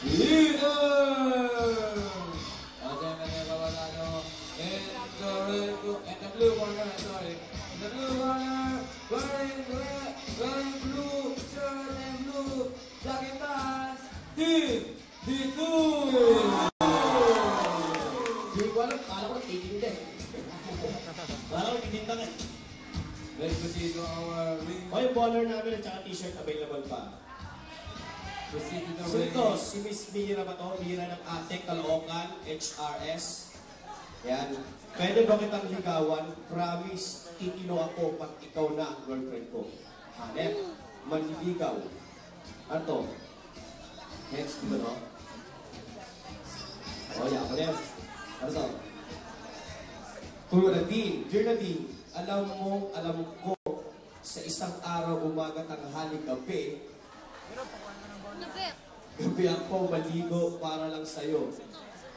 Leader! Okay, and the blue corner, sorry. The blue corner, wearing blue shirt and blue jacket pants, D2! Hindi ko alam, kala ko nagtitinda eh. Kala ko nagtitinda eh. Let's proceed to our ring. O yung baller namin at saka t-shirt available pa. Proceed to the So ring. ito, si Miss Mira ba to? Mira ng Atek, Caloocan, HRS. Yan. Pwede ba kitang ligawan? Promise, titino ako pag ikaw na ang girlfriend ko. Hanep, manliligaw. Ano to? Next, di ba no? O, yan ko din. Ano to? To Nadine, dear Nadine, alam ko, sa isang araw, umaga, tanghali, gabi, gabi ako maligo para lang sa'yo.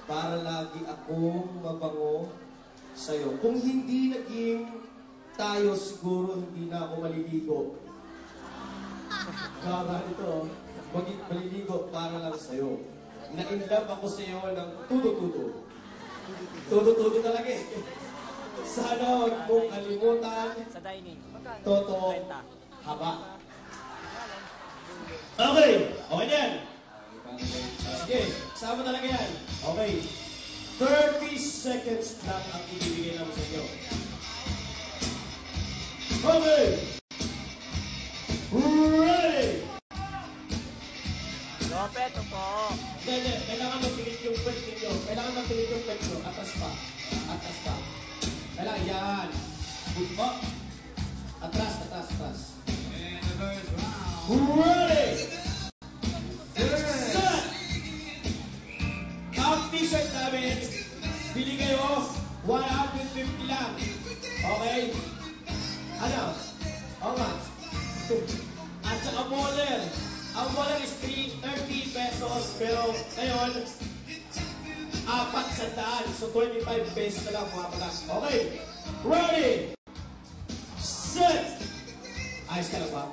Para lagi akong mabango sa'yo. Kung hindi naging tayo, siguro hindi na ako maliligo. Kaya ito, maliligo para lang sa'yo. Na-inlove ako sa'yo ng tudo-tudo. Tudo-tudo talaga eh. Sana huwag mong kalimutan. Sa dining. Toto, haba. Okay, okay yan. Sige, sama talaga yan. Okay. 30 seconds lang ang ibibigay namin sa inyo. Okay. Ready! Lopet, po. Hindi. Kailangan magpilit yung pet ninyo. Kailangan magpilit yung pet nyo. Atas pa. Atas pa. Kailangan yan. Good po. Atras. And the first round. Ready! Set! Ang t-shirt namin, bili kayo, 150 lang. Okay? Ano? Oo nga. At saka baller. Ang baller is 30 pesos, pero ngayon, 400. So 25 pesos na lang mga pala. Okay? Ready! Set! Ayos ka lang ba?